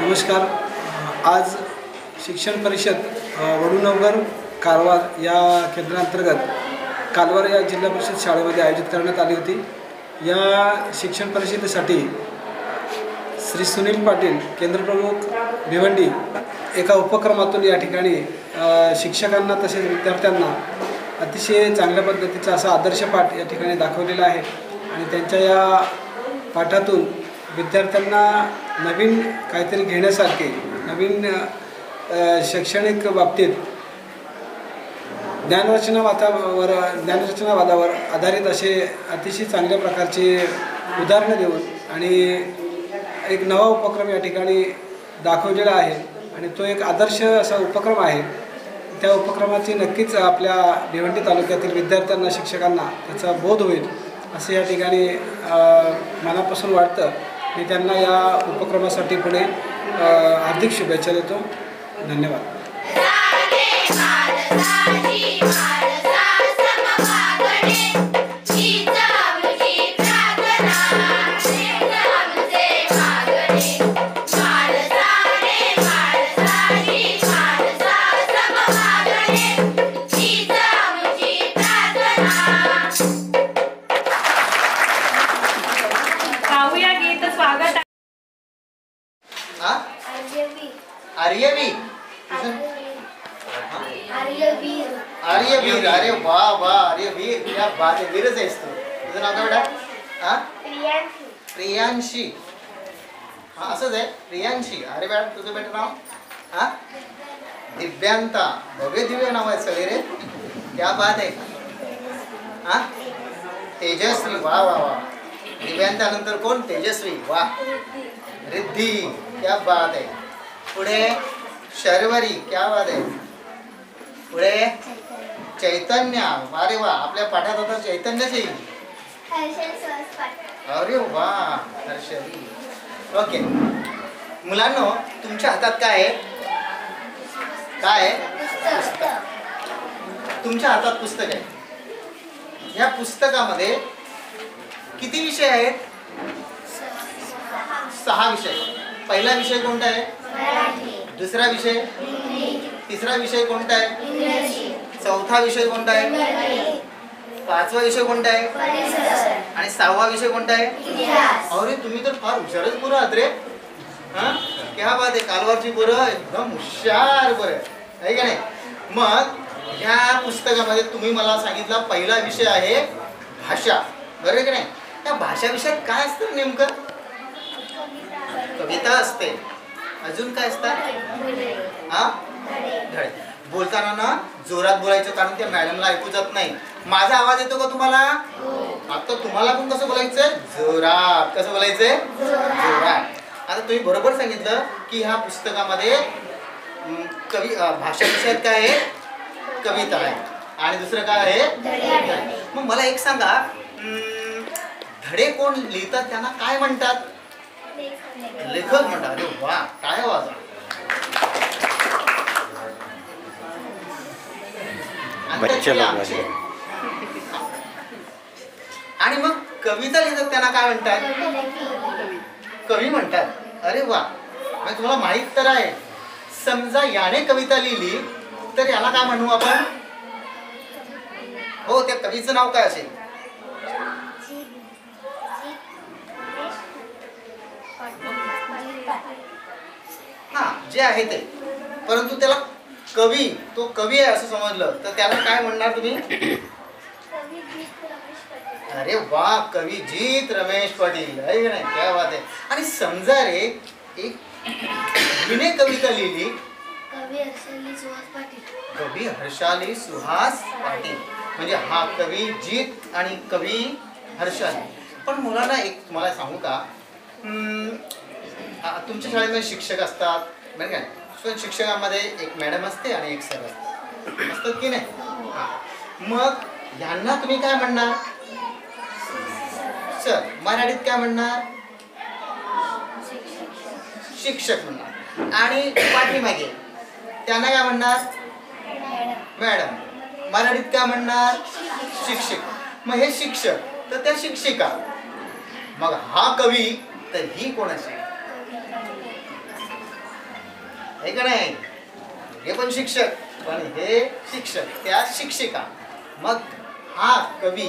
नमस्कार. आज शिक्षण परिषद वडूनगर कारवार या केंद्रांतर्गत कालवार या जिल्हा परिषद शाळेमध्ये आयोजित करण्यात आली होती. या शिक्षण परिषदेसाठी श्री सुनील पाटील केंद्रप्रमुख भिवंडी एका उपक्रमातून या ठिकाणी शिक्षकांना तसेच विद्यार्थ्यांना अतिशय चांगल्या पद्धतीचा असा आदर्श पाठ या ठिकाणी दाखवलेला आहे आणि त्यांच्या या पाठातून विद्यार्थ्यांना नवीन काहीतरी घेण्यासारखे नवीन शैक्षणिक बाबतीत ज्ञानरचनावादावर आधारित असे अतिशय चांगल्या प्रकारचे उदाहरणं देऊन आणि एक नवा उपक्रम या ठिकाणी दाखवलेला आहे आणि तो एक आदर्श असा उपक्रम आहे. त्या उपक्रमाची नक्कीच आपल्या भिवंडी तालुक्यातील विद्यार्थ्यांना शिक्षकांना त्याचा बोध होईल असे या ठिकाणी मनापासून वाटतं. मी त्यांना या उपक्रमासाठी पुढे हार्दिक शुभेच्छा देतो. धन्यवाद. आर्यवीर. अरे वाह वाह, आर्यवीर क्या बात आहे. वीरच आहेस तू. तुझं नाव काय बेटा? प्रियांशी. हा असंच आहे प्रियांशी. अरे बेटा तुझं बेटा नाव दिव्यांता. भव्य दिव्य नाव आहे सगळे रे. क्या बात आहे. तेजस्वी. वा वा वा. दिव्यांता नंतर कोण? तेजस्वी. वा. रिद्धी. क्या बात आहे. पुढे शर्वरी. क्या बात आहे. पुढे चैतन्य. अरे वा, आपल्या पाठात आता चैतन्यच येईल. अरे वा, हर्षदी. ओके मुलांनो, तुमच्या हातात काय आहे? काय आहे? तुमच्या हातात पुस्तक आहे. या पुस्तकामध्ये किती विषय आहेत? 6 विषय. पहिला विषय कोणता आहे? दुसरा विषय? तिसरा विषय कोणता आहे? चौथा विषय कोणता आहे? पाचवा विषय कोणता आहे? आणि 6वा विषय कोणता आहे? अरे तुम्ही तर फार हुशारच पोरं आहात रे. क्या बात आहे. कालवारची पोरं एकदम हुशार पोरं आहे का नाही? मग ह्या पुस्तकामध्ये तुम्ही मला सांगितलं पहिला विषय आहे भाषा, बरोबर आहे की नाही? त्या भाषा विषयात काय असतं नेमकं? कविता असते. अजून काय असतात? धडे. बोलताना ना जोरात बोलायचं, कारण त्या मॅडमला ऐकू जात नाही. माझा आवाज येतो का तुम्हाला? आता तुम्हाला पण कसं बोलायचंय? जोरात. कसं बोलायचंय? जोरात. आता तुम्ही बरोबर सांगितलं की ह्या पुस्तकामध्ये भाषा विषयात काय आहे? कविता आहे आणि दुसरं काय आहे? मग मला एक सांगा, धडे कोण लिहितात त्यांना काय म्हणतात? लेखक म्हणतात. अरे वा, काय आवाज. आणि मग कविता लिहितात त्यांना काय म्हणतात? कवी म्हणतात. अरे वा, म्हणजे तुम्हाला माहित तर आहे. समजा याने कविता लिहिली तर याला काय म्हणू आपण? हो, त्या कवीचं नाव काय असेल? हा, जे आहे ते. परंतु त्याला कवी, तो कवी आहे असं समजलं तर त्याला काय म्हणणार तुम्ही? अरे वा, कविजीत रमेश पाटील आहे की नाही? क्या बात आहे. आणि समजा रे एक कवीने कविता लिहिली, कवी हर्षाली सुहास पाटील, म्हणजे हा कविजीत आणि कवी हर्षाली. पण मुलांना एक तुम्हाला सांगू का, तुमच्या शाळेमध्ये शिक्षक असतात बरं काय? पण शिक्षकांमध्ये एक मॅडम असते आणि एक सर असतात की नाही? मग यांना तुम्ही काय म्हणणार? सर. मराठीत काय म्हणणार? शिक्षक म्हणणार. आणि पाठीमागे त्यांना काय म्हणणार? मॅडम. मराठीत काय म्हणणार? शिक्षक. मग हे शिक्षक तर त्या शिक्षिका. मग हा कवी तर ही कोण असेल? हे का नाही? हे पण शिक्षक, पण हे शिक्षक, त्या शिक्षिका. मग हा कवी,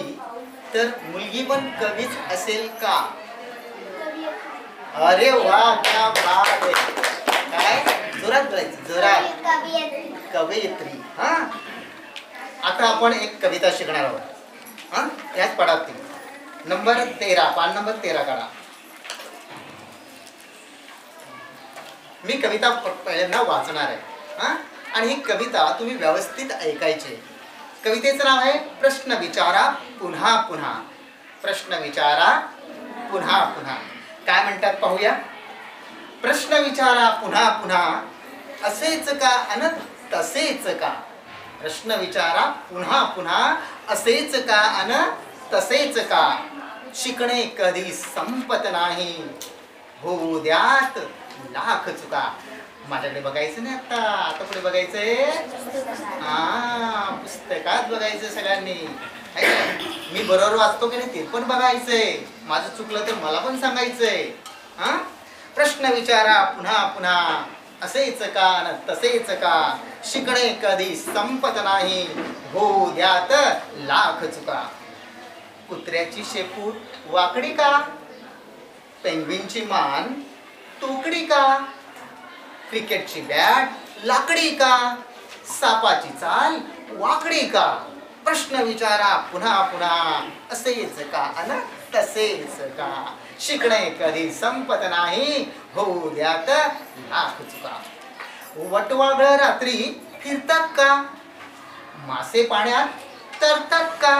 तर मुलगी पण कवीच असेल का? अरे वा, क्या बात आहे. काय जोरात बोलायचं, जोरात. कवयित्री. हा, आता आपण एक कविता शिकणार आहोत. हा, याच पाठातील नंबर 13, पान नंबर 13 काढा. मी कविता पहिल्यांदा वाचणार आहे. हा, आणि ही कविता तुम्ही व्यवस्थित ऐकायची. कवितेचं नाव आहे प्रश्न विचारा पुन्हा पुन्हा. प्रश्न विचारा पुन्हा पुन्हा. काय म्हणतात पाहूया. प्रश्न विचारा पुन्हा पुन्हा, असेच का अन तसेच का. प्रश्न विचारा पुन्हा पुन्हा, असेच का अन तसेच का. शिकणे कधी संपत नाही, होऊ द्यात लाख चुका. माझ्याकडे बघायचं नाही, आता आता पुढे बघायचंय. हा, पुस्तकात बघायचं सगळ्यांनी. मी बरोबर वाचतो की नाही ते पण बघायचंय. माझं चुकलं तर मला पण सांगायचंय. हा, प्रश्न विचारा पुन्हा पुन्हा, असेच का न तसेच का. शिकणे कधी संपत नाही, होऊ द्यात लाख चुका. कुत्र्याची शेपूट वाकडी का, पेंग्विनची मान तोकडी का. क्रिकेटची बॅट लाकडी का, सापाची चाल वाकडी का. प्रश्न विचारा पुन्हा पुन्हा, असेच का अन तसेच का. शिकणे कधी संपत नाही, होऊ द्यात लाख चुका. वटवाघळ रात्री फिरतात का, मासे पाण्यात तरतात का.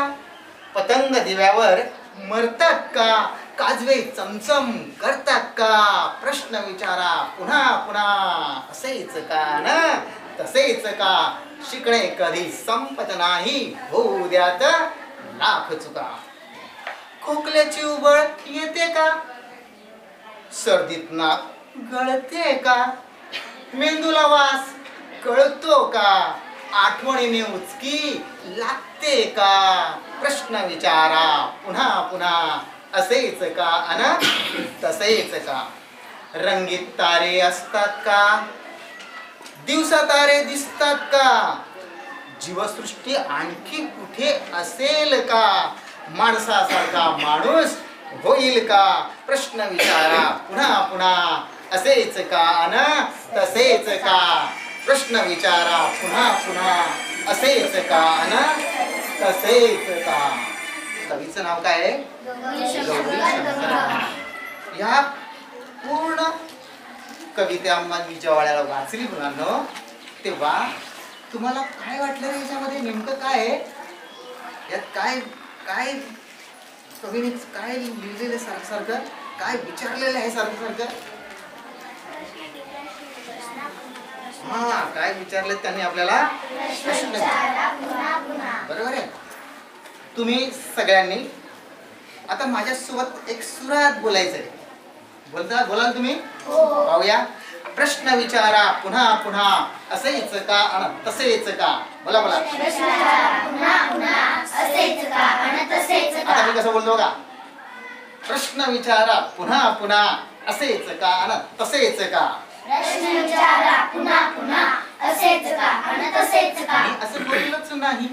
पतंग दिव्यावर मरतात का, काजवे चमचम करतात का. प्रश्न विचारा पुन्हा पुन्हा, असेच का न तसेच का. शिकणे कधी संपत नाही, होऊ द्यात लाख चुका. खोकल्याची उबळ येते का, सर्दीत नाक गळते का. मेंदूला वास कळतो का, आठवणीने उचकी लागते का. प्रश्न विचारा पुन्हा पुन्हा, असेच का अन तसेच का. रंगीत तारे असतात का, दिवसा तारे दिसतात का. जीवसृष्टी आणखी कुठे असेल का. माणसासारखा माणूस होईल का. प्रश्न विचारा पुन्हा पुन्हा, असेच का अन तसेच का. प्रश्न विचारा पुन्हा पुन्हा, असेच का अन तसेच का. कवीचं नाव काय आहे? गौरी शंकर. या पूर्ण कविता मी ज्या वेळेला वाचली मुलांनो, तेव्हा तुम्हाला काय वाटलं रे याच्यामध्ये नेमकं काय आहे? यात काय काय कवीने काय लिहिलेलं सारखं, काय विचारलेलं आहे सारखं. हा, काय विचारले त्यांनी आपल्याला? प्रश्न. बरोबर आहे. तुम्ही सगळ्यांनी आता माझ्यासोबत एक सुरात बोलायचंय. बोलाल तुम्ही? पाहूया. प्रश्न विचारा पुन्हा पुन्हा, असेच का अन तसेच का. बोला बोला. आता मी कसं बोलतो का. प्रश्न विचारा पुन्हा पुन्हा, असेच का अन तसेच का. प्रश्न विचारा पुन्हा पुन्हा, असेच का अन तसेच का. मी असं बोललोच नाही.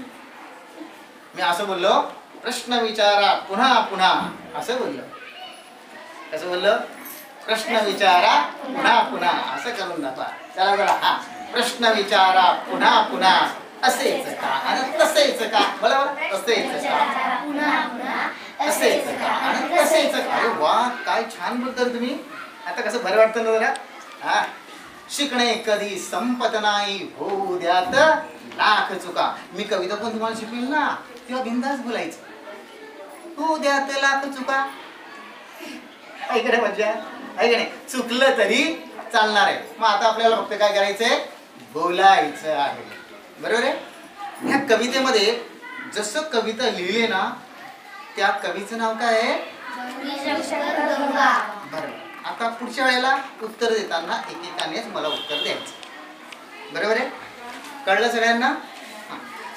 मी असं बोललो, प्रश्न विचारा पुन्हा पुन्हा, असं बोललो. कसं बोललो? प्रश्न विचारा पुन्हा पुन्हा, असं करून दाखवा. चला बोला. हा, प्रश्न विचारा पुन्हा पुन्हा, असेच का आणि तसेच का. बोला बोला. तसेच का, असेच का आणि तसेच का. अरे वा, काय छान बोलता तुम्ही. आता कसं बरं वाटतं ना जरा. हा, शिकणे कधी संपत नाही, होऊ द्यात लाख चुका. मी कविता पण तुम्हाला शिकवेल ना, तेव्हा बिंदास बोलायचं. होऊ द्यात लाख चुका. ऐकडे मज्जा ऐकणे. चुकलं तरी चालणार आहे. मग आता आपल्याला फक्त काय करायचंय? बोलायचं आहे. बरोबर आहे. ह्या कवितेमध्ये जसं कविता लिहिली ना, त्या कवीचं नाव काय आहे? बरोबर. आता पुढच्या वेळेला उत्तर देताना एकेकानेच मला उत्तर द्यायचं. बरोबर आहे. कळलं सगळ्यांना?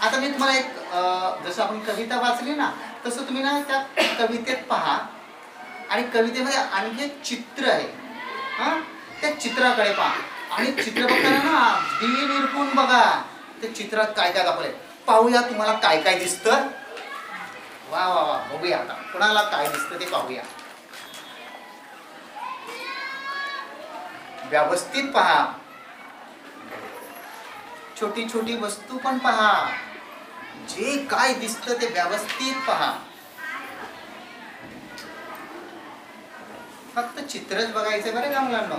आता मी तुम्हाला एक जसं आपण कविता वाचली ना, तसं तुम्ही ना त्या कवितेत पहा. आणि कवितेमध्ये आणखी एक चित्र आहे. हा, त्या चित्राकडे पहा. आणि चित्र बघताना ना डी निरखून बघा ते चित्रात काय काय दाखवलंय. पाहूया तुम्हाला काय काय दिसतं. वा वा वा, बघूया आता कुणाला काय दिसतं ते पाहूया. व्यवस्थित पहा, छोटी छोटी वस्तू पण पहा, जे काय दिसतं ते व्यवस्थित पहा. फक्त चित्रच बघायचं बरं का मुलांना.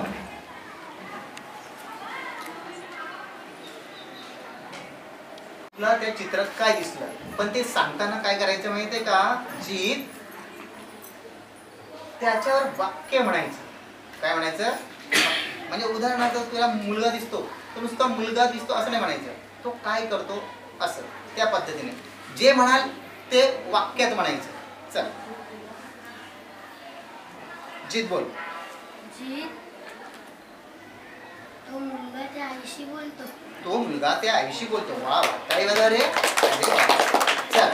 तुला त्या चित्रात काय दिसलं, पण ते सांगताना काय करायचं माहितीये का, जीत त्याच्यावर वाक्य म्हणायचं. काय म्हणायचं, म्हणजे उदाहरणार्थ तुला मुलगा दिसतो, तो नुसता मुलगा दिसतो असं नाही म्हणायचं, तो काय करतो असं, त्या पद्धतीने जे म्हणाल ते वाक्यात म्हणायचं. चल जीत बोल. जीत तो मुलगा त्या आईशी बोलतो. तो मुलगा त्या आईशी बोलतो. वा वा, काय बघा रे. अरे वा. चल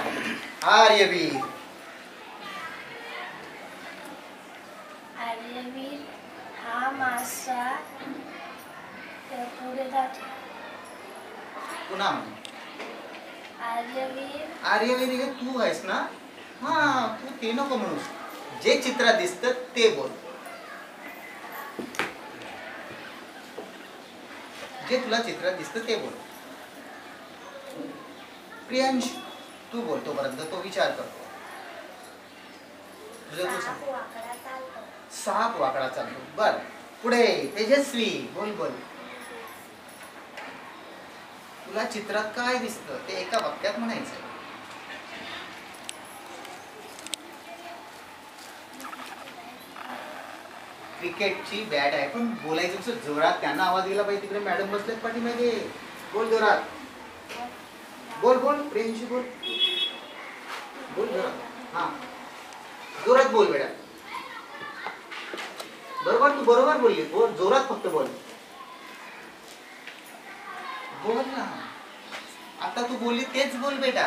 आर्यवीर. आर्यवीर हा मासा पुढे जातो. पुन्हा म्हण. आर्यवीर आर्यवीर हे तू आहेस ना. हा, तू ते नको म्हणूस, जे चित्रात दिसतं ते बोल. जे तुला चित्रात दिसतं ते बोल. प्रियांश तू बोलतो पर्यंत तो विचार करतो. तुझं तू सांग. वाकडा चालतो. साप वाकडा चालतो. बर, पुढे तेजस्वी बोल बोल. तुला चित्रात काय दिसतं ते एका वाक्यात म्हणायचं. क्रिकेटची बॅट आहे, पण बोलायचं कसं जोरात, त्यांना आवाज दिला पाहिजे. तिकडे मॅडम बसलेत पाठीमागे. बोल जोरात. बोल बोल प्रेमशी बोल. बोल जोरात. हा, जोरात बोल बेटा. बरोबर, तू बरोबर बोलली. बोल जोरात, फक्त बोल. बोल ना, आता तू बोलली तेच बोल बेटा.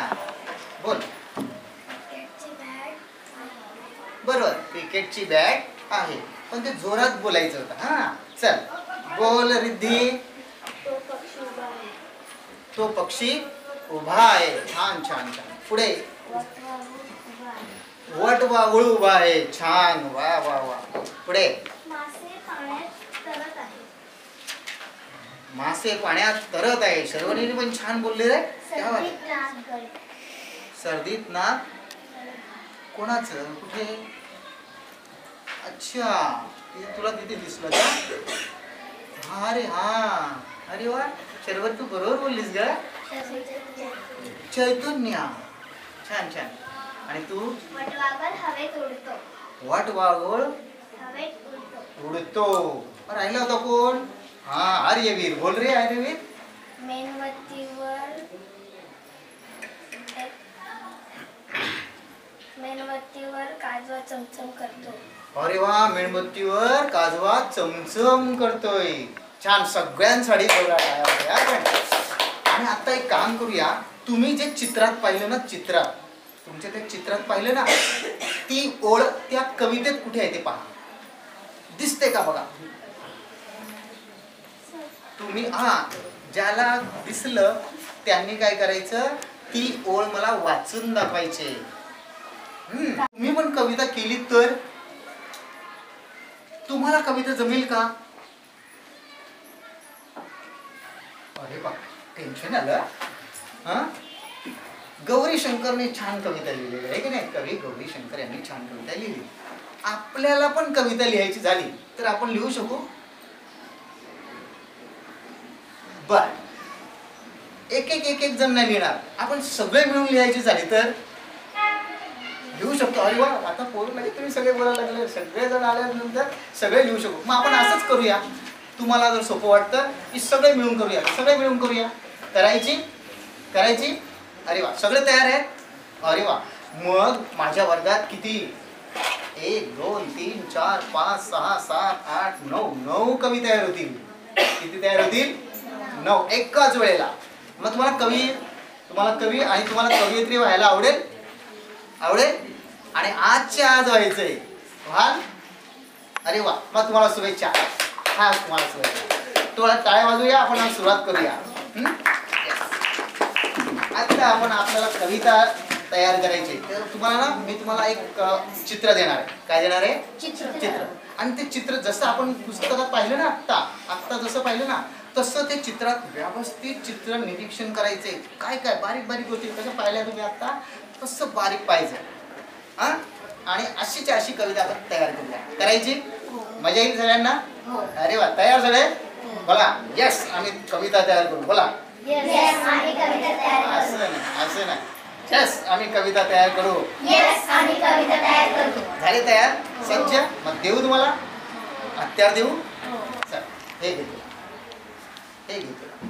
बोल. क्रिकेटची बॅट बरोबर, क्रिकेटची बॅट आहे, पण ते जोरात बोलायचं होतं. हा, चल बोल रिद्धी. तो पक्षी उभा आहे. तो पक्षी उभा आहे. छान छान छान. पुढे वटवाघूळ उभा आहे. वटवाघूळ उभा आहे. छान, वा वा वा. पुढे मासे पाण्यात तरत आहे. मासे पाण्यात तरत आहे. शर्वणीने पण छान बोलले रे. क्या बात आहे. सर्दीत नाक गळते. सर्दीत नाक कोणाचं, कुठे. अच्छा, तुला तिथे दिसलं का. हा रे, हा. अरे वा, शर्वण तू बरोबर बोललीस ग. चैतन्य. छान छान. आणि तू. वटवाघूळ हवेत उडतो. वटवाघूळ हवेत उडतो. उडतो. राहिला होता कोण. हा, आर्यवीर. बोल रे आर्यवीर. मेणबत्तीवर काजवा चमचम करतो. अरे वा, मेणबत्तीवर काजवा चमचम करतोय. छान, सगळ्यांसाठी आणि आता एक काम करूया. तुम्ही जे चित्रात पाहिलं ना, चित्रात तुमच्या त्या चित्रात पाहिलं ना, ती ओळ त्या कवितेत कुठे आहे ते पहा. दिसते का बघा तुम्ही. हा, ज्याला दिसलं त्यांनी काय करायचं, ती ओळ मला वाचून दाखवायचे. तुम्ही पण कविता केली तर तुम्हाला कविता जमेल का. अरे बा, टेन्शन आलं. हा, गौरी शंकरने छान कविता लिहिलेली आहे की नाही. कवी गौरी शंकर यांनी छान कविता लिहिली. आपल्याला पण कविता लिहायची झाली तर आपण लिहू शकू. बर, एक एक एक एक जण नाही लिहिणार, आपण सगळे मिळून लिहायची झाली तर लिहू शकतो. अरे वा, आता पोरं लगेच तुम्ही सगळे बोलायला लागले. सगळे जण आल्यानंतर सगळे लिहू शकू. मग आपण असंच करूया. तुम्हाला जर सोपं वाटतं की सगळे मिळून करूया, सगळे मिळून करूया. करायची करायची. अरे वा, सगळे तयार आहेत. अरे वा, मग माझ्या वर्गात किती, 1 2 3 4 5 6 7 8 9 कवी तयार होतील. किती तयार होतील. 9 एकाच वेळेला. मग तुम्हाला कवी आणि तुम्हाला कवयित्री व्हायला आवडेल. आणि आजच्या आज व्हायचंय. अरे वा, मग तुम्हाला शुभेच्छा. हा, तुम्हाला शुभेच्छा. टाळ्या वाजूया, आपण आज सुरुवात करूया. आता आपण आपल्याला कविता तयार करायची. तर तुम्हाला ना मी तुम्हाला एक चित्र देणार आहे. काय देणार आहे? चित्र. आणि ते चित्र जसं आपण पुस्तकात पाहिलं ना, आत्ता जसं पाहिलं ना, तसं ते चित्रात व्यवस्थित चित्र निरीक्षण करायचे. काय काय बारीक बारीक गोष्टी कसं पाहिल्या तुम्ही आत्ता, तसं बारीक पाहिजे. हा, आणि अशीच्या अशी कविता आपण तयार करूया. करायची? मजा येईल सगळ्यांना? अरे वा, तयार झाले? बोला यस, आम्ही कविता तयार करू. बोला असं नाही. यस, आम्ही कविता तयार करू. झाले तयार? सज्ज? मग देऊ तुम्हाला हत्यार देऊ. चल, हे घेतो, हे घेतो.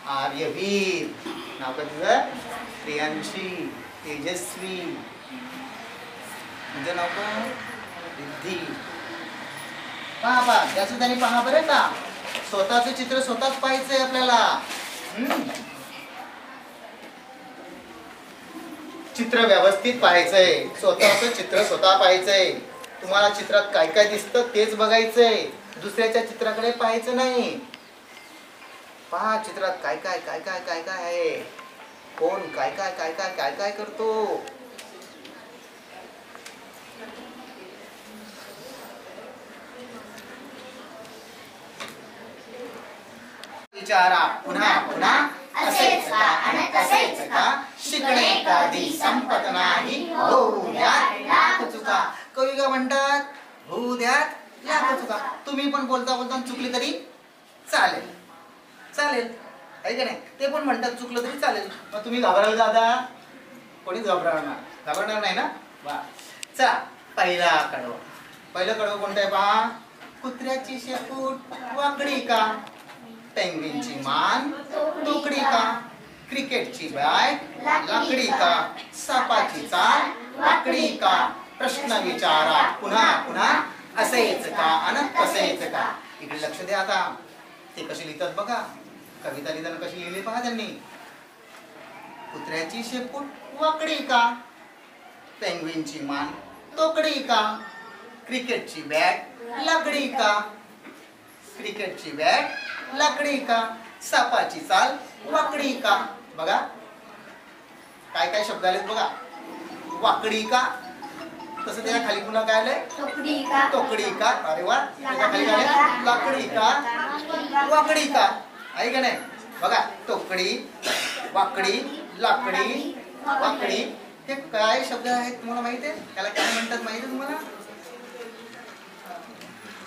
आर्यवीर नाव का तुझं? प्रियांशी, तेजस्वी. तुझं नाव का? रिद्धी. पहा त्याचं त्यांनी पहा बरं का. स्वतःचं चित्र स्वतःच पाहायचंय आपल्याला. चित्र व्यवस्थित पाहायचंय. स्वतःचं चित्र स्वतः पाहायचंय. तुम्हाला चित्रात काय काय दिसतं तेच बघायचंय, दुसऱ्याच्या चित्राकडे पाहायचं नाही. पहा चित्रात काय काय काय काय काय काय आहे, कोण काय काय काय काय काय काय करतो. विचारा पुन्हा पुन्हा असेच का आणि तसेच का, शिकणे कधी संपत नाही, होऊ द्यात लाख चुका. कवी का म्हणतात? होऊ द्यात लाख चुका. तुम्ही पण बोलता बोलता चुकली तरी चालेल, चालेल आहे का नाही? ते पण म्हणतात चुकलं तरी चालेल. मग तुम्ही घाबराल दादा? कोणीच घाबरणार नाही ना? वा. चला, पहिला कडवं. पहिलं कडवं कोणतं आहे पहा. कुत्र्याची शेपूट वाकडी का, पेंग्विनची मान तोकडी का, क्रिकेटची बॅट लाकडी का, सापाची चाल वाकडी का, प्रश्न विचारा पुन्हा पुन्हा असेच का आणि तसेच का. इकडे लक्ष द्या आता. ते कशी लिहितात बघा. कविता लिहिताना कशी लिहिली पहा त्यांनी. कुत्र्याची शेपूट वाकडी का, पेंग्विनची मान तोकडी का, क्रिकेटची बॅट लाकडी का, क्रिकेटची बॅट लाकडी का, सापाची चाल वाकडी का. बघा काय काय शब्द आलेत बघा. वाकडी का, तसं त्याच्या खाली पुन्हा काय आलंय? तोकडी का. अरे वा. त्याच्या खाली काय आलंय? लाकडी का, वाकडी का. आहे का नाही? बघा, तोकडी, वाकडी, लाकडी, वाकडी. हे काय शब्द आहेत तुम्हाला माहिती आहे? त्याला काय म्हणतात माहिती आहे तुम्हाला?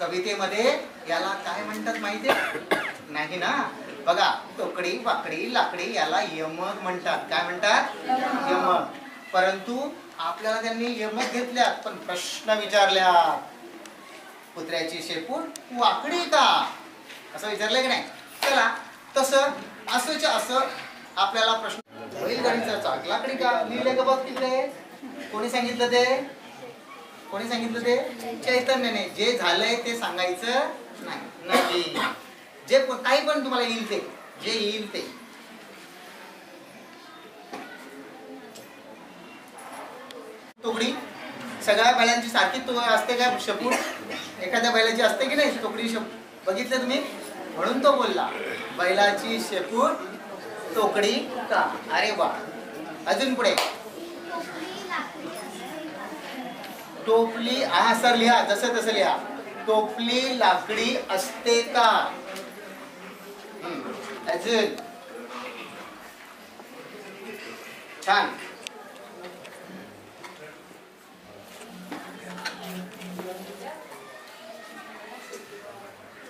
कवितेमध्ये याला काय म्हणतात माहिती आहे? नाही ना. बघा, तोकडी, वाकडी, लाकडी याला यमक म्हणतात. काय म्हणतात? यमक. परंतु आपल्याला त्यांनी यमक घेतल्यात, पण प्रश्न विचारल्यात. कुत्र्याची शेपूट वाकडी का, असं विचारलंय की नाही? चला, तसं असंच असं आपल्याला प्रश्न. बैलगाडीचा चाक लाकडी का लिहिले का बघ तिकडे. कोणी सांगितलं ते? कोणी सांगितलं ते? चैतन्याने. जे झालंय ते सांगायचं नाही. जे काही पण तुम्हाला येईल ते, जे येईल ते. तोकडी सगळ्या बैलांची सारखी तो असते का शेपूट? एखाद्या बैलाची असते की नाही तोकडी शेपूट? बघितलं तुम्ही? म्हणून तो बोलला बैलाची शेपूट तोकडी का. अरे वा. अजून पुढे. टोपली. हा सर लिहा, जसं तसं लिहा. टोपली लाकडी असते का. अजून छान.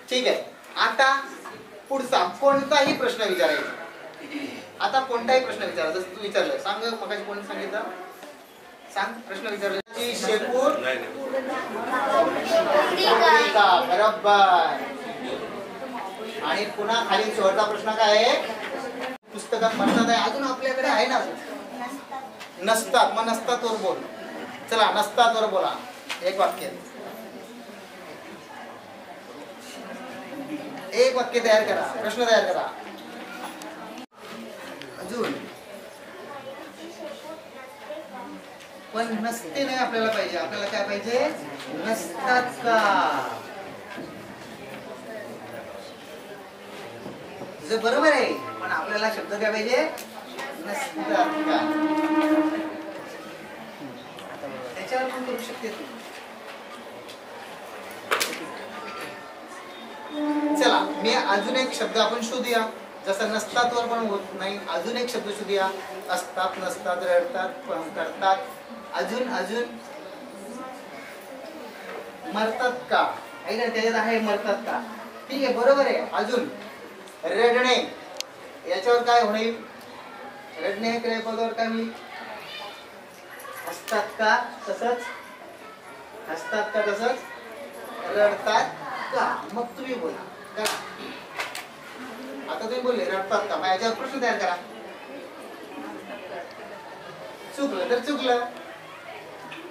ठीक आहे. आता पुढचा कोणताही प्रश्न विचारायचा. आता कोणताही प्रश्न विचारा. जसं तू विचारलं, सांग मगाशी कोणी सांगितलं? सांग प्रश्न विचारला. शेपूट का, बरोबर. आणि पुन्हा खाली शेवटचा प्रश्न काय आहे? पुस्तकात म्हणतात आहे, अजून आपल्याकडे आहे ना? नसतात. मग नसतात वर बोल. चला, नसतात वर बोला. एक वाक्य, एक वाक्य तयार करा, प्रश्न तयार करा. अजून पण नसते नाही आपल्याला पाहिजे. आपल्याला काय पाहिजे? नसतात का. तुझं बरोबर आहे, पण आपल्याला शब्द काय पाहिजे? नसतात का. त्याच्यावर पण करू शकते तू. चला मी अजून एक शब्द आपण शोधूया. जसं नसतात वर पण होत नाही, अजून एक शब्द शोधूया. असतात, नसतात, रडतात, करतात. अजून अजून मरतात का आहे ना, त्याच्यात आहे मरतात का. ठीक आहे, बरोबर आहे. अजून रडणे, याच्यावर काय होईल? रडणे हे क्रियापदावर काय होईल? हसतात का तसंच, हसतात का तसंच, रडतात का. मग तुम्ही बोला का. आता तुम्ही बोलले रडतात का, मग याच्यावर प्रश्न तयार करा. चुकलं तर चुकलं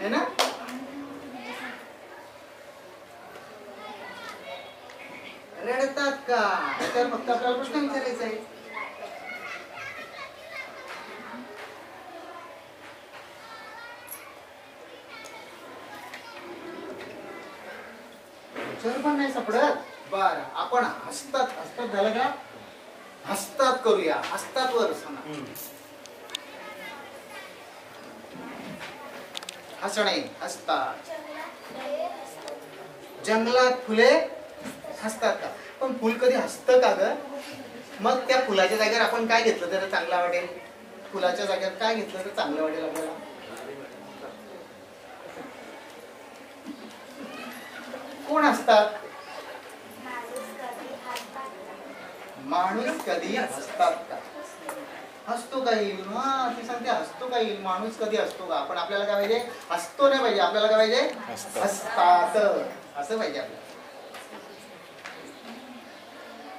है ना. रडतात का, त्याच्यावर फक्त आपल्याला प्रश्न विचारायचा आहे. पण नाही सापडत. बर, आपण हसतात, हसतात झालं का, हसतात करूया. हसतात वर सांगा. हसणे, हसतात. जंगलात फुले हसतात का. पण फुल कधी हसतं का ग. मग त्या फुलाच्या जागेवर आपण काय घेतलं तर चांगलं वाटेल. फुलाच्या जागेवर काय घेतलं तर चांगलं वाटेल आपल्याला. कोण हसतात. माणूस कधी हसतात का. हसतो का येईल. हा ती सांगते हसतो का येईल. माणूस कधी हसतो का. पण आपल्याला काय पाहिजे, हसतो नाही पाहिजे, आपल्याला काय पाहिजे, हसतात असं पाहिजे आपल्याला.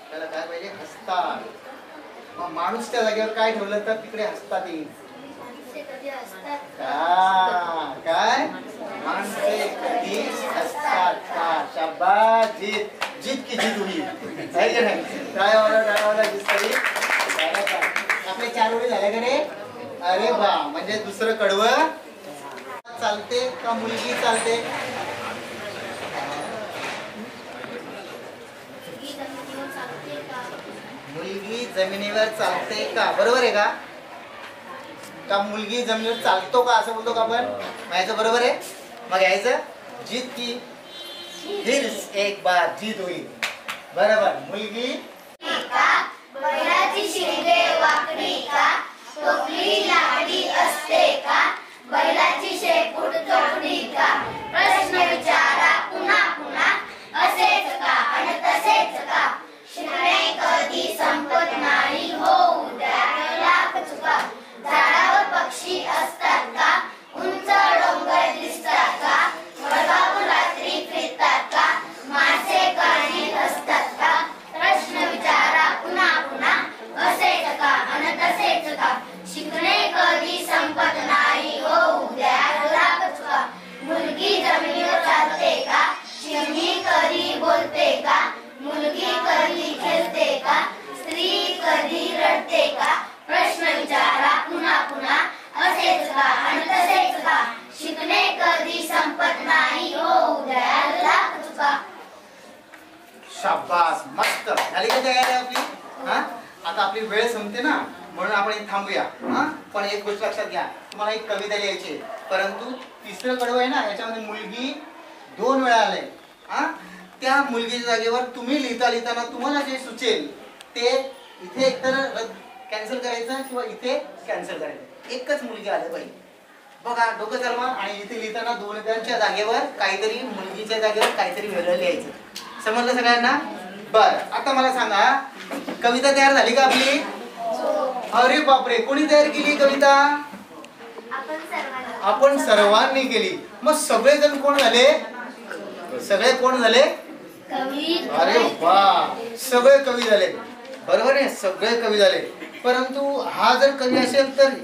आपल्याला काय पाहिजे, हसतात. मग माणूसच्या जागेवर काय ठेवलं तर तिकडे हसतात येईल. काय माणसे कधी हसतात का. शाबास, जीत जीत की जीत हुई आहे की नाही. काय जीत कधी. आपले 4 ओळी झाल्या का रे. अरे बा, म्हणजे दुसरं कडवं चालते का मुलगी चालते. मुलगी जमिनीवर चालते का. बरोबर आहे का मुलगी जमिनीवर चालतो का असं बोलतो का आपण. याचं बरोबर आहे. मग यायचं जीत की हिर्स एक बार जीत होईल. बरोबर. मुलगी बैलाची शिंगे वाकडी का, टोपली लाकडी असते का, बैलाची शेपूट चौकडी का. प्रश्न विचारा पुन्हा पुन्हा, असेच का आणि तसेच का. शिकणे कधी संपत नाही, हो उद्या लाख चुका. झाडावर पक्षी असतात का, उंच डोंगर दिसतात का, मळगावून रात्री फिरतात का, मासे काळी असतात का. प्रश्न विचारा पुन्हा पुन्हा, असेच का आणि तसेच का. शिकणे कधी संपत नाही, हो उद्या लाख चुका. मुलगी जमिनीवर चालते का, चिमणी कधी बोलते का, मुलगी कधी खेळते का, स्त्री कधी रडते का. प्रश्न विचारा पुन्हा पुन्हा, असेच का आणि तसेच का. शिकणे कधी संपत नाही, हो उद्या लाख चुका. शाबास, मस्त झाली का तयारी आपली. हा आता आपली वेळ संपते ना, म्हणून आपण इथे थांबूया. हा पण एक गोष्ट लक्षात घ्या, तुम्हाला एक कविता लिहायची, परंतु तिसरं कडवं आहे ना, याच्यामध्ये मुलगी 2 वेळा आलंय. हा त्या मुलगीच्या जागेवर तुम्ही लिहिताना तुम्हाला जे सुचेल ते इथे एकतर कॅन्सल करायचं किंवा इथे कॅन्सल करायचं. एकच मुलगी आलं पाहिजे. बघा डोकं चालवा. आणि इथे लिहिताना दोघांच्या जागेवर काहीतरी, मुलगीच्या जागेवर काहीतरी वेगळं लिहायचं. समजलं सगळ्यांना. बर, आता मला सांगा, कविता तयार झाली का आपली. अरे बापरे, कोणी तयार केली कविता. आपण सर्वांनी केली. मग सगळेजण कोण झाले. सगळे कोण झाले. अरे वा, सगळे कवी झाले. बरोबर आहे, सगळे कवी झाले. परंतु हा जर कवी असेल तर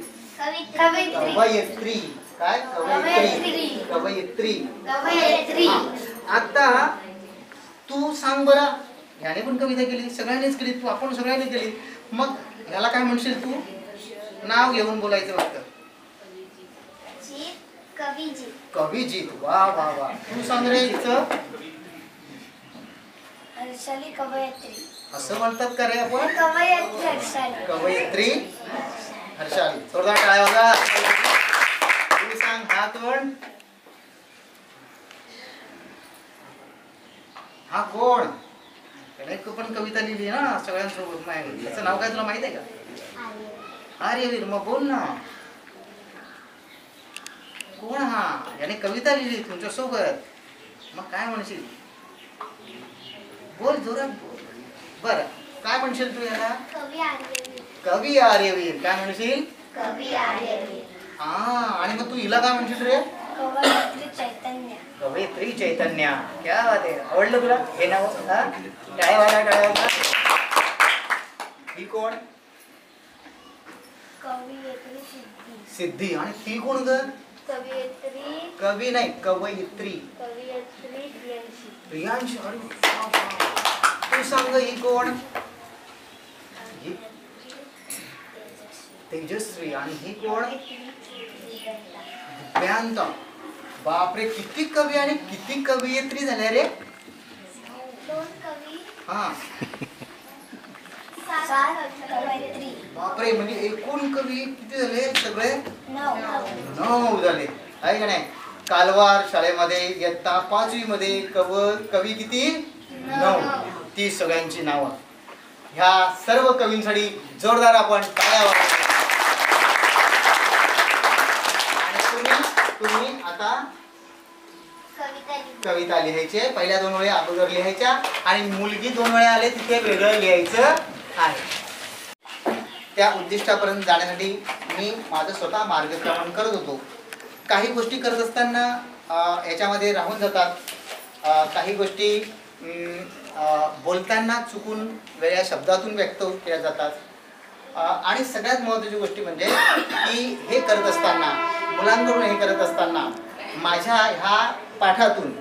कवयित्री. काय कवयित्री. कवयित्री. आता तू सांग बरं, याने पण कविता केली, सगळ्यांनीच केली, तू आपण सगळ्यांनी केली, मग याला काय म्हणशील तू. नाव घेऊन बोलायचं फक्त. कविजीत. वा वा वा. तू सांग रे. हिचं हर्षाली कवयित्री. असं म्हणतात का रे आपण? कवयित्री हर्षाली. कवयित्री हर्षाली. जोरदार टाळ्या वाजवा. तू सांग, हा कोण? हा कोण? त्याने पण कविता लिहिली ना सगळ्यांसोबत. नाही त्याचं नाव काय तुला माहित आहे का? आर्यवीर. मग बोल ना, कोण हा? याने कविता लिहिली तुमच्या सोबत. मग काय म्हणशील? बोल, जोरात बोल. बर, काय म्हणशील तू याला? कवी आर्यवीर. कवी आर्यवीर. काय म्हणशील? कवी आर्यवीर. हा, आणि मग तू हिला काय म्हणशील रे? कवयित्री चैतन्य. कवयित्री चैतन्या. क्या बात आहे. आवडलं तुला हे नाव? हा, टाळ्या वाजवा, टाळ्या वाजवा. ही कोण? कवयित्री सिद्धी. सिद्धी. आणि ती कोण ग? कवयित्री. कवी नाही, कवयित्री. कवयित्री प्रियांशी. प्रियांशी. अरे वा. तू सांग ही कोण? ही तेजस्वी. आणि ही कोण? दिव्यांत. बापरे, किती कवी आणि किती कवयित्री झाल्या रे. 2 कवी. हा, 7 कवयित्री. बापरे, म्हणजे एकूण कवी किती झाले सगळे? 9 झाले. आहे का नाही? कालवार शाळेमध्ये इयत्ता 5वी मध्ये कवी किती? 9. ती सगळ्यांची नावं. ह्या सर्व कवींसाठी जोरदार आपण टाळ्या वाजवूया. आणि तुम्ही आता कविता लिहायचे. पहिल्या 2 वेळा अगोदर लिहायच्या आणि मुलगी 2 वेळा आले तिथे वेगळं लिहायचं आहे. त्या उद्दिष्टापर्यंत जाण्यासाठी मी माझं स्वतः मार्गक्रमण करत होतो. काही गोष्टी करत असताना याच्यामध्ये राहून जातात. काही गोष्टी बोलताना चुकून वेगळ्या शब्दातून व्यक्त केल्या जातात. आणि सगळ्यात महत्त्वाची गोष्ट म्हणजे की हे करत असताना, मुलांकडून हे करत असताना माझ्या ह्या पाठातून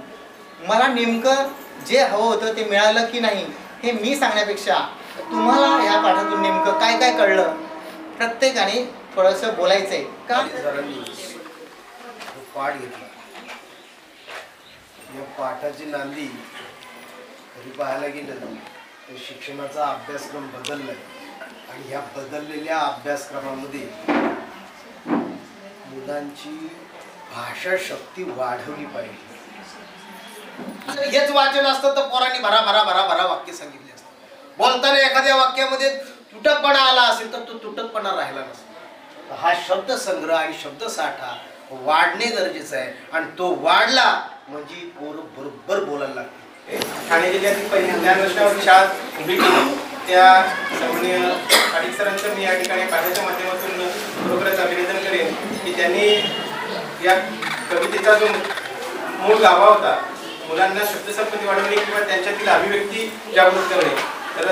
मला नेमकं जे हवं होतं ते मिळालं की नाही हे मी सांगण्यापेक्षा तुम्हाला ह्या पाठातून नेमकं काय काय कळलं प्रत्येकाने थोडंसं बोलायचंय का? पाठ घेतला. या पाठाची नांदी खरी पाहायला गेलं तर शिक्षणाचा अभ्यासक्रम बदललाय आणि ह्या बदललेल्या अभ्यासक्रमामध्ये मुलांची भाषा शक्ती वाढवली पाहिजे. हेच वाचन असतं तर पोरांनी भरा भरा भरा भरा वाक्य सांगितले असतात. बोलताना एखाद्या वाक्यामध्ये तुटकपणा आला असेल तर तो तुटकपणा राहिला नसतो. हा शब्दसंग्रह आणि शब्दसाठा वाढणे गरजेचं आहे आणि तो वाढला म्हणजे पोरं बरोबर बोलायला लागते. ठाणे जिल्ह्यातील पहिल्या रस्त्यावर शाळा उभी केली त्या सन्माननीय पाटील सरांचं मी या ठिकाणी पाठाच्या माध्यमातून खरोखरच अभिनंदन करेन की त्यांनी या कवितेचा जो मूळ गाभा होता, मुलांना शब्दसंपत्ती वाढवणे किंवा त्यांच्यातील अभिव्यक्ती जागृत करणे, तर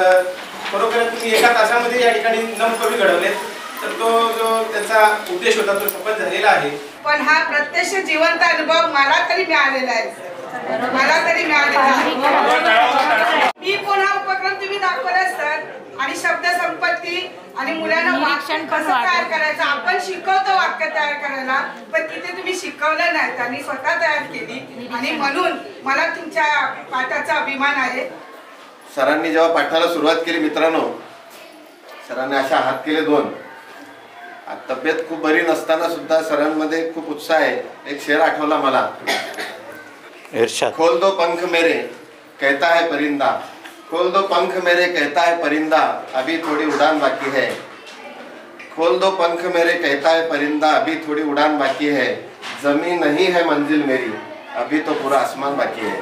खरोखरच तुम्ही एका तासामध्ये या ठिकाणी 9 कवी घडवलेत. तर तो जो त्यांचा उद्देश होता तो सफल झालेला आहे. पण हा प्रत्यक्ष जिवंत अनुभव मला तरी मिळालेला आहे. मला तरी मिळालेला आहे. मी पुन्हा उपक्रम तुम्ही दाखवलाच तर आणि शब्द संपत्ती आणि मुलांना वाक्य कसं तयार करायचं आपण शिकवतो वाक्य तयार करायला, पण तिथे तुम्ही शिकवलं नाही, त्यांनी स्वतः तयार केली आणि म्हणून मला तुमच्या पाठाचा अभिमान आहे. सरांनी जेव्हा पाठाला सुरुवात केली मित्रांनो, सरांनी अशा हात केले 2. तब्येत खूप बरी नसताना सुद्धा सरांमध्ये खूप उत्साह आहे. एक शेर आठवला मला. खोल दो पंख मेरे कहता है परिंदा, खोल दो पंख मेरे कहता है परिंदा, अभी थोड़ी उड़ान बाकी है. खोल दो पंख मेरे कहता है परिंदा, अभी थोड़ी उड़ान बाकी है. जमीन नहीं है मंजिल मेरी, अभी तो पूरा आसमान बाकी है.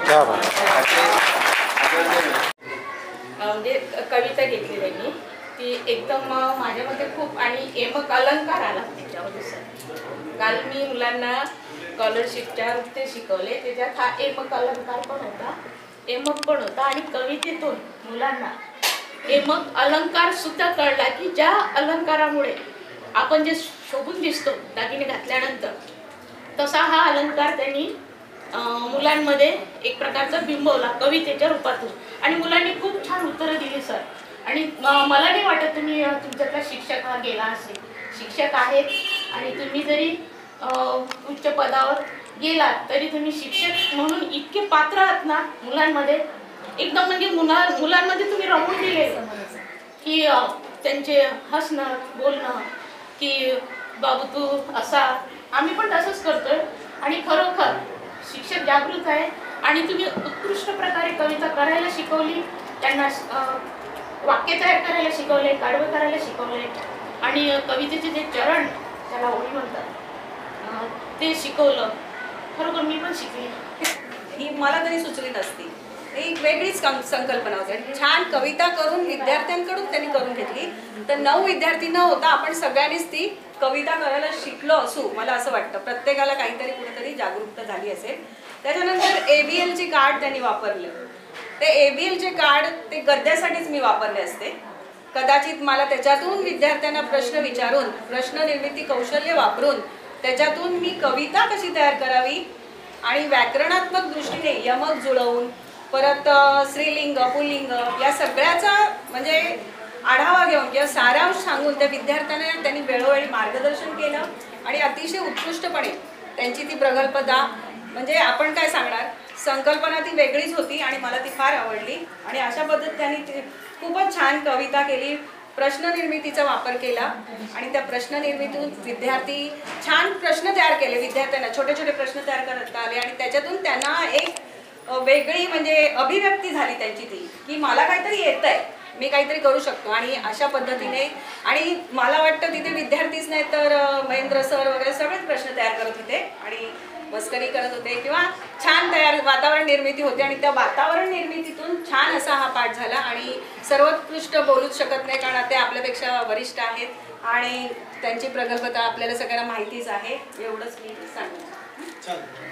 म्हणजे कविता घेतलेली मी ती एकदम माझ्यामध्ये खूप आणि एमक अलंकार आला त्याच्यामध्ये. सर काल मी मुलांना स्कॉलरशिपच्या ते शिकवले, त्याच्यात हा एमक अलंकार पण होता, एमक पण होता आणि कवितेतून मुलांना एमक अलंकार सुद्धा कळला की ज्या अलंकारामुळे आपण जे शोभून दिसतो दागिने घातल्यानंतर, तसा हा अलंकार त्यांनी मुलांमध्ये एक प्रकारचा बिंबवला कवितेच्या रूपातून आणि मुलांनी खूप छान उत्तरं दिली सर. आणि मला नाही वाटत तुम्ही तुमच्यातला शिक्षक हा गेला असेल. शिक्षक आहेत आणि तुम्ही जरी उच्च पदावर गेलात तरी तुम्ही शिक्षक म्हणून इतके पात्र आहात ना मुलांमध्ये एकदम म्हणजे मुलांमध्ये तुम्ही रमून दिले की त्यांचे हसणं बोलणं की बाबू तू असा, आम्ही पण तसंच करतोय. आणि खरोखर शिक्षक जागृत आहे आणि तुम्ही उत्कृष्ट प्रकारे कविता करायला शिकवली, त्यांना वाक्य तयार करायला शिकवले, काढवे करायला शिकवले आणि कवितेचे जे चरण त्याला ओळी म्हणतात ते शिकवलं. खरोखर मी पण शिकली. ही मला तरी सुचली नसती. एक वेगळीच संकल्पना होती आणि छान कविता करून विद्यार्थ्यांकडून त्यांनी करून घेतली. तर 9 विद्यार्थी न होता आपण सगळ्यांनीच ती कविता करायला शिकलो असू, मला असं वाटतं. प्रत्येकाला काहीतरी कुठेतरी जागरूकता झाली असेल. त्याच्यानंतर ABLचे कार्ड त्यांनी वापरले. ते ABLचे कार्ड ते गद्यासाठीच मी वापरले असते. कदाचित मला त्याच्यातून विद्यार्थ्यांना प्रश्न विचारून, प्रश्न निर्मिती कौशल्य वापरून त्याच्यातून मी कविता कशी तयार करावी आणि व्याकरणात्मक दृष्टीने यमक जुळवून परत स्त्रीलिंग पुल्लिंग या सगळ्याचा म्हणजे आढावा घेऊन किंवा सारांश सांगून त्या विद्यार्थ्यांना त्यांनी वेळोवेळी मार्गदर्शन केलं आणि अतिशय उत्कृष्टपणे त्यांची ती प्रगल्भता, म्हणजे आपण काय सांगणार, संकल्पना ती वेगळीच होती आणि मला ती फार आवडली. आणि अशा पद्धतीने त्यांनी खूपच छान कविता केली, प्रश्न निर्मितीचा वापर केला आणि त्या प्रश्न निर्मितीतून विद्यार्थी छान प्रश्न तयार केले. विद्यार्थ्यांना छोटे छोटे प्रश्न तयार करता आले आणि त्याच्यातून त्यांना एक वेगळी म्हणजे अभिव्यक्ती झाली त्यांची ती, की मला काहीतरी येतंय, मी काहीतरी करू शकतो. आणि अशा पद्धतीने आणि मला वाटतं तिथे विद्यार्थीच नाही तर महेंद्र सर वगैरे सगळेच प्रश्न तयार करत होते आणि मस्करी करत होते किंवा छान तयार वातावरण निर्मिती होते आणि त्या वातावरण निर्मितीतून छान असा हा पाठ झाला. आणि सर्वोत्कृष्ट बोलूच शकत नाही कारण ते आपल्यापेक्षा वरिष्ठ आहेत आणि त्यांची प्रगल्भता आपल्याला सगळ्यांना माहितीच आहे. एवढंच मी सांगेन.